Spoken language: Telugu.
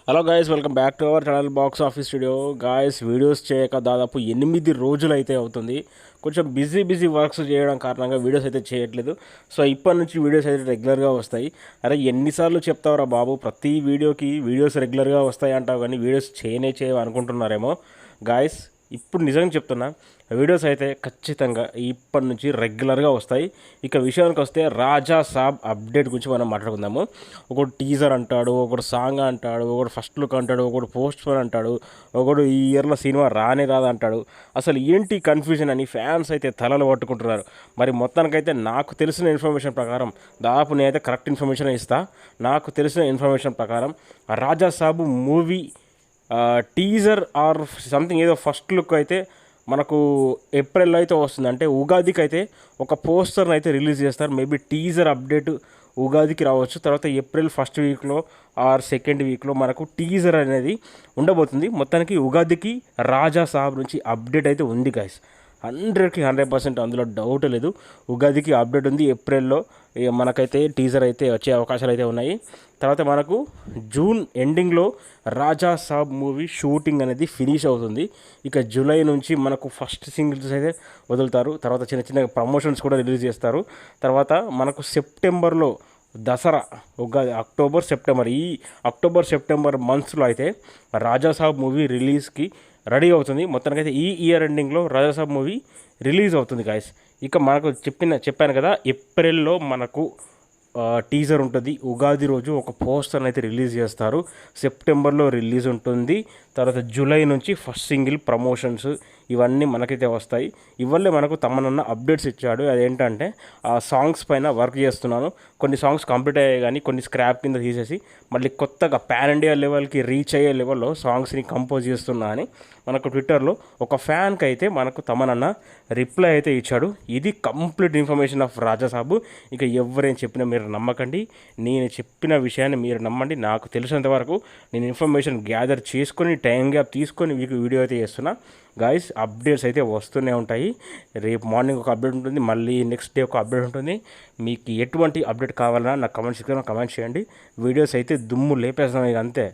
Hello guys, welcome back to our channel box office studio. Guys, videos చేయక దాదాపు 8 రోజులు అయితే అవుతుంది. కొంచెం బిజీ వర్క్స్ చేయడం కారణంగా వీడియోస్ అయితే చేయట్లేదు. సో ఇప్పటి నుంచి వీడియోస్ అయితే రెగ్యులర్గా వస్తాయి. అరే ఎన్నిసార్లు చెప్తావురా బాబు, ప్రతి వీడియోకి వీడియోస్ రెగ్యులర్గా వస్తాయి అంటావు కానీ వీడియోస్ చేయవు అనుకుంటున్నారేమో. గాయస్, ఇప్పుడు నిజంగా చెప్తున్నా, వీడియోస్ అయితే ఖచ్చితంగా ఇప్పటి నుంచి రెగ్యులర్గా వస్తాయి. ఇక విషయానికి వస్తే రాజా సాబ్ అప్డేట్ గురించి మనం మాట్లాడుకుందాము. ఒకడు టీజర్ అంటాడు, ఒకడు సాంగ్ అంటాడు, ఒకడు ఫస్ట్ లుక్ అంటాడు, ఒకడు పోస్ట్ పోన్ అంటాడు, ఒకడు ఈ ఇయర్లో సినిమా రానే రాదు అంటాడు. అసలు ఏంటి కన్ఫ్యూజన్ అని ఫ్యాన్స్ అయితే తలలు పట్టుకుంటున్నారు. మరి మొత్తానికైతే నాకు తెలిసిన ఇన్ఫర్మేషన్ ప్రకారం, దాదాపు నేనైతే కరెక్ట్ ఇన్ఫర్మేషన్ ఇస్తా. నాకు తెలిసిన ఇన్ఫర్మేషన్ ప్రకారం రాజా సాబ్ మూవీ టీజర్ ఆర్ సంథింగ్ ఏదో ఫస్ట్ లుక్ అయితే మనకు ఏప్రిల్లో అయితే వస్తుంది. అంటే ఉగాదికి అయితే ఒక పోస్టర్ని అయితే రిలీజ్ చేస్తారు. మేబీ టీజర్ అప్డేట్ ఉగాదికి రావచ్చు. తర్వాత ఏప్రిల్ ఫస్ట్ వీక్లో ఆర్ సెకండ్ వీక్లో మనకు టీజర్ అనేది ఉండబోతుంది. మొత్తానికి ఉగాదికి రాజా సాబ్ నుంచి అప్డేట్ అయితే ఉంది గాయస్. 100% అందులో డౌట్ లేదు. ఉగాదికి అప్డేట్ ఉంది. ఏప్రిల్లో మనకైతే టీజర్ అయితే వచ్చే అవకాశాలు అయితే ఉన్నాయి. తర్వాత మనకు జూన్ ఎండింగ్లో రాజా సాబ్ మూవీ షూటింగ్ అనేది ఫినిష్ అవుతుంది. ఇక జూలై నుంచి మనకు ఫస్ట్ సింగిల్స్ అయితే వదులుతారు. తర్వాత చిన్న ప్రమోషన్స్ కూడా రిలీజ్ చేస్తారు. తర్వాత మనకు సెప్టెంబర్లో దసరా, ఉగాది, అక్టోబర్ సెప్టెంబర్ మంత్స్లో అయితే రాజాసాబ్ మూవీ రిలీజ్కి రెడీ అవుతుంది. మొత్తానికైతే ఈ ఇయర్ ఎండింగ్లో రాజాసాబ్ మూవీ రిలీజ్ అవుతుంది గాయస్. ఇక మనకు చెప్పాను కదా, ఏప్రిల్లో మనకు టీజర్ ఉంటుంది. ఉగాది రోజు ఒక పోస్టర్ని అయితే రిలీజ్ చేస్తారు. సెప్టెంబర్లో రిలీజ్ ఉంటుంది. తర్వాత జూలై నుంచి ఫస్ట్ సింగిల్ ప్రమోషన్స్ ఇవన్నీ మనకైతే వస్తాయి. ఇవల్లే మనకు తమనన్న అప్డేట్స్ ఇచ్చాడు. అదేంటంటే ఆ సాంగ్స్ పైన వర్క్ చేస్తున్నాను. కొన్ని సాంగ్స్ కంప్లీట్ అయ్యాయి కానీ కొన్ని స్క్రాప్ కింద తీసేసి మళ్ళీ కొత్తగా పాన్ ఇండియా లెవెల్కి రీచ్ అయ్యే లెవెల్లో సాంగ్స్ని కంపోజ్ చేస్తున్నా అని మనకు ట్విట్టర్లో ఒక ఫ్యాన్కి అయితే మనకు తమనన్న రిప్లై అయితే ఇచ్చాడు. ఇది కంప్లీట్ ఇన్ఫర్మేషన్ ఆఫ్ రాజాసాబు. ఇక ఎవరేం చెప్పినా మీరు నమ్మకండి, నేను చెప్పిన విషయాన్ని మీరు నమ్మండి. నాకు తెలిసినంత వరకు నేను ఇన్ఫర్మేషన్ గ్యాదర్ చేసుకొని టైం గ్యాప్ తీసుకొని మీకు వీడియో అయితే చేస్తున్నా. గాయస్, అప్డేట్స్ అయితే వస్తూనే ఉంటాయి. రేపు మార్నింగ్ ఒక అప్డేట్ ఉంటుంది, మళ్ళీ నెక్స్ట్ డే ఒక అప్డేట్ ఉంటుంది. మీకు ఎటువంటి అప్డేట్ కావాలన్నా నాకు కమెంట్ సెక్షన్లో కమెంట్ చేయండి. వీడియోస్ అయితే దుమ్ము లేపేస్తాం, ఇక అంతే.